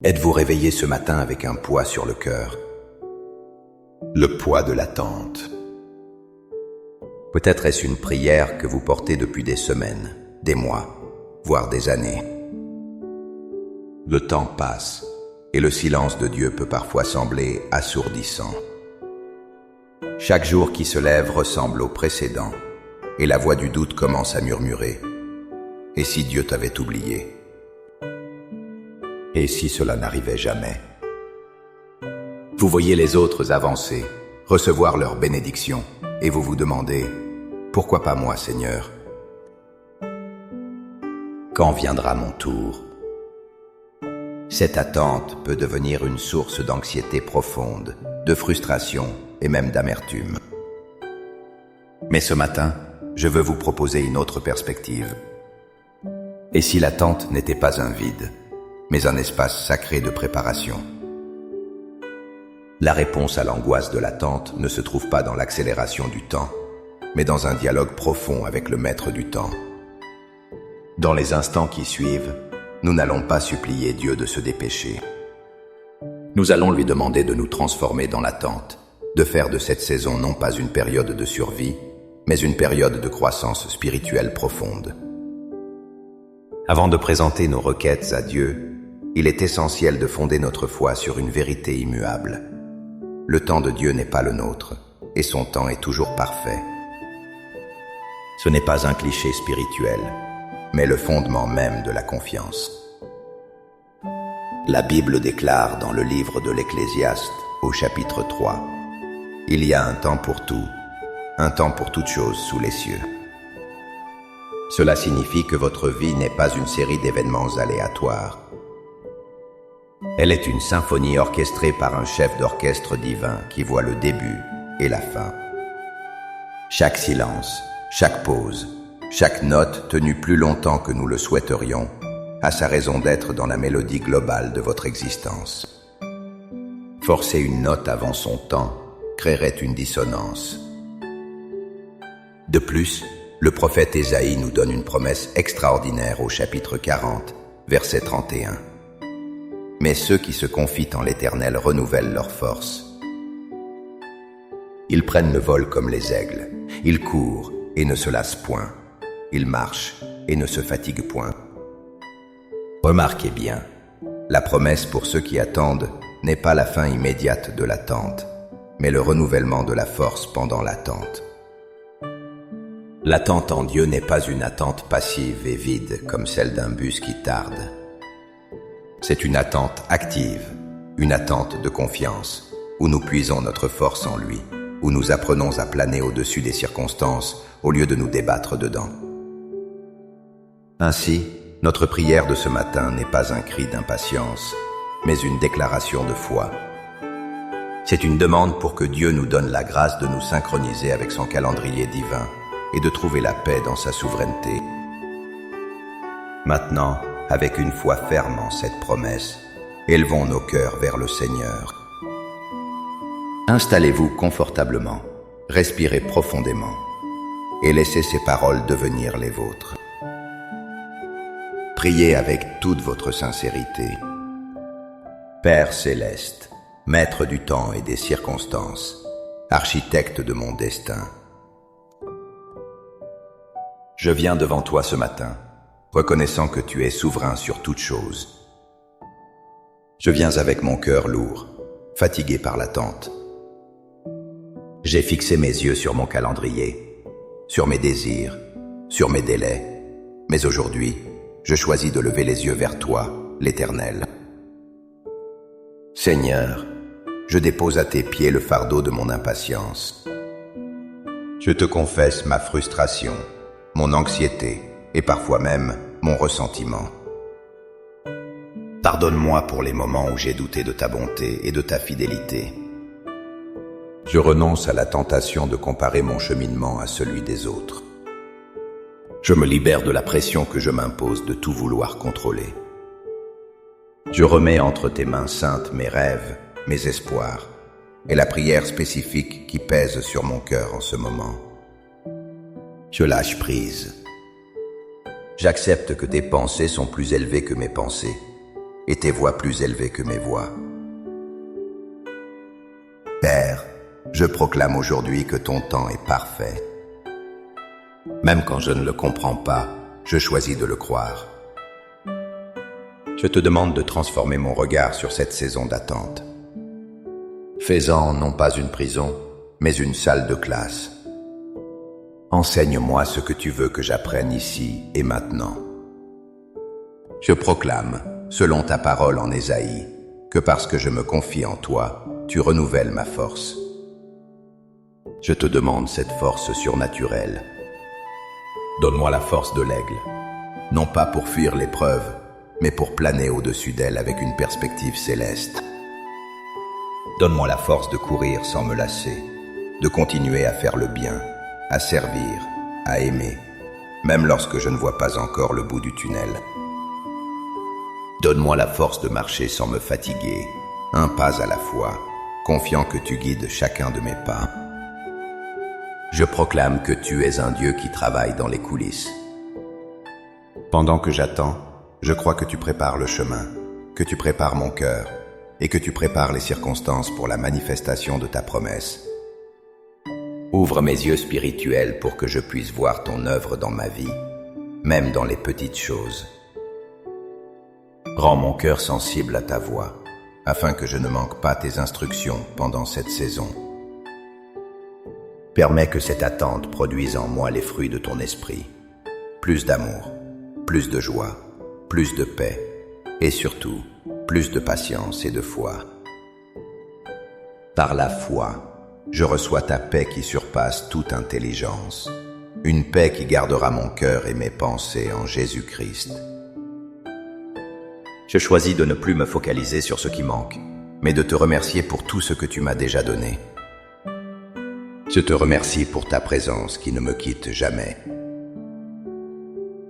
Êtes-vous réveillé ce matin avec un poids sur le cœur? Le poids de l'attente. Peut-être est-ce une prière que vous portez depuis des semaines, des mois, voire des années. Le temps passe, et le silence de Dieu peut parfois sembler assourdissant. Chaque jour qui se lève ressemble au précédent, et la voix du doute commence à murmurer. Et si Dieu t'avait oublié? Et si cela n'arrivait jamais? Vous voyez les autres avancer, recevoir leur bénédiction, et vous vous demandez, pourquoi pas moi, Seigneur? Quand viendra mon tour? Cette attente peut devenir une source d'anxiété profonde, de frustration et même d'amertume. Mais ce matin, je veux vous proposer une autre perspective. Et si l'attente n'était pas un vide, mais un espace sacré de préparation? La réponse à l'angoisse de l'attente ne se trouve pas dans l'accélération du temps, mais dans un dialogue profond avec le maître du temps. Dans les instants qui suivent, nous n'allons pas supplier Dieu de se dépêcher. Nous allons lui demander de nous transformer dans l'attente, de faire de cette saison non pas une période de survie, mais une période de croissance spirituelle profonde. Avant de présenter nos requêtes à Dieu, il est essentiel de fonder notre foi sur une vérité immuable. Le temps de Dieu n'est pas le nôtre, et son temps est toujours parfait. Ce n'est pas un cliché spirituel, mais le fondement même de la confiance. La Bible déclare dans le livre de l'Ecclésiaste, au chapitre 3, « Il y a un temps pour tout, un temps pour toute chose sous les cieux. » Cela signifie que votre vie n'est pas une série d'événements aléatoires. Elle est une symphonie orchestrée par un chef d'orchestre divin qui voit le début et la fin. Chaque silence, chaque pause, chaque note tenue plus longtemps que nous le souhaiterions a sa raison d'être dans la mélodie globale de votre existence. Forcer une note avant son temps créerait une dissonance. De plus, le prophète Ésaïe nous donne une promesse extraordinaire au chapitre 40, verset 31. « Mais ceux qui se confient en l'Éternel renouvellent leurs forces. Ils prennent le vol comme les aigles, ils courent et ne se lassent point, ils marchent et ne se fatiguent point. » Remarquez bien, la promesse pour ceux qui attendent n'est pas la fin immédiate de l'attente, mais le renouvellement de la force pendant l'attente. L'attente en Dieu n'est pas une attente passive et vide comme celle d'un bus qui tarde. C'est une attente active, une attente de confiance, où nous puisons notre force en lui, où nous apprenons à planer au-dessus des circonstances au lieu de nous débattre dedans. Ainsi, notre prière de ce matin n'est pas un cri d'impatience, mais une déclaration de foi. C'est une demande pour que Dieu nous donne la grâce de nous synchroniser avec son calendrier divin et de trouver la paix dans sa souveraineté. Maintenant, avec une foi ferme en cette promesse, élevons nos cœurs vers le Seigneur. Installez-vous confortablement, respirez profondément et laissez ces paroles devenir les vôtres. Priez avec toute votre sincérité. Père céleste, maître du temps et des circonstances, architecte de mon destin, je viens devant toi ce matin, reconnaissant que tu es souverain sur toute chose. Je viens avec mon cœur lourd, fatigué par l'attente. J'ai fixé mes yeux sur mon calendrier, sur mes désirs, sur mes délais, mais aujourd'hui, je choisis de lever les yeux vers toi, l'Éternel. Seigneur, je dépose à tes pieds le fardeau de mon impatience. Je te confesse ma frustration, mon anxiété et parfois même mon ressentiment. Pardonne-moi pour les moments où j'ai douté de ta bonté et de ta fidélité. Je renonce à la tentation de comparer mon cheminement à celui des autres. Je me libère de la pression que je m'impose de tout vouloir contrôler. Je remets entre tes mains saintes mes rêves, mes espoirs et la prière spécifique qui pèse sur mon cœur en ce moment. Je lâche prise. J'accepte que tes pensées sont plus élevées que mes pensées et tes voix plus élevées que mes voix. Père, je proclame aujourd'hui que ton temps est parfait. Même quand je ne le comprends pas, je choisis de le croire. Je te demande de transformer mon regard sur cette saison d'attente. Fais-en non pas une prison, mais une salle de classe. Enseigne-moi ce que tu veux que j'apprenne ici et maintenant. Je proclame, selon ta parole en Ésaïe, que parce que je me confie en toi, tu renouvelles ma force. Je te demande cette force surnaturelle. Donne-moi la force de l'aigle, non pas pour fuir l'épreuve, mais pour planer au-dessus d'elle avec une perspective céleste. Donne-moi la force de courir sans me lasser, de continuer à faire le bien, à servir, à aimer, même lorsque je ne vois pas encore le bout du tunnel. Donne-moi la force de marcher sans me fatiguer, un pas à la fois, confiant que tu guides chacun de mes pas. Je proclame que tu es un Dieu qui travaille dans les coulisses. Pendant que j'attends, je crois que tu prépares le chemin, que tu prépares mon cœur et que tu prépares les circonstances pour la manifestation de ta promesse. Ouvre mes yeux spirituels pour que je puisse voir ton œuvre dans ma vie, même dans les petites choses. Rends mon cœur sensible à ta voix, afin que je ne manque pas tes instructions pendant cette saison. Permets que cette attente produise en moi les fruits de ton esprit. Plus d'amour, plus de joie, plus de paix, et surtout, plus de patience et de foi. Par la foi, je reçois ta paix qui surpasse toute intelligence, une paix qui gardera mon cœur et mes pensées en Jésus-Christ. Je choisis de ne plus me focaliser sur ce qui manque, mais de te remercier pour tout ce que tu m'as déjà donné. Je te remercie pour ta présence qui ne me quitte jamais.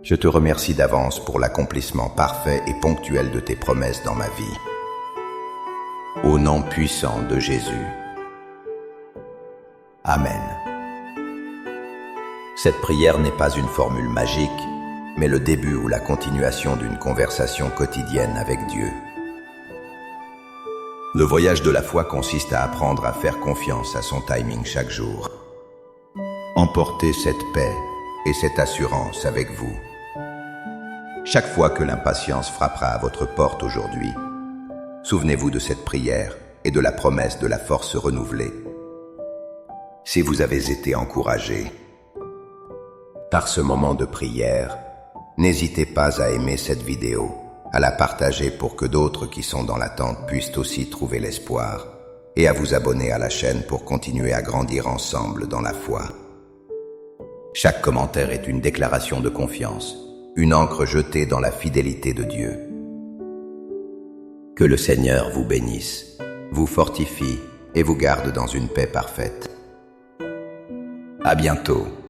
Je te remercie d'avance pour l'accomplissement parfait et ponctuel de tes promesses dans ma vie. Au nom puissant de Jésus. Amen. Cette prière n'est pas une formule magique, mais le début ou la continuation d'une conversation quotidienne avec Dieu. Le voyage de la foi consiste à apprendre à faire confiance à son timing chaque jour. Emportez cette paix et cette assurance avec vous. Chaque fois que l'impatience frappera à votre porte aujourd'hui, souvenez-vous de cette prière et de la promesse de la force renouvelée. Si vous avez été encouragé par ce moment de prière, n'hésitez pas à aimer cette vidéo, à la partager pour que d'autres qui sont dans l'attente puissent aussi trouver l'espoir, et à vous abonner à la chaîne pour continuer à grandir ensemble dans la foi. Chaque commentaire est une déclaration de confiance, une encre jetée dans la fidélité de Dieu. Que le Seigneur vous bénisse, vous fortifie et vous garde dans une paix parfaite. À bientôt.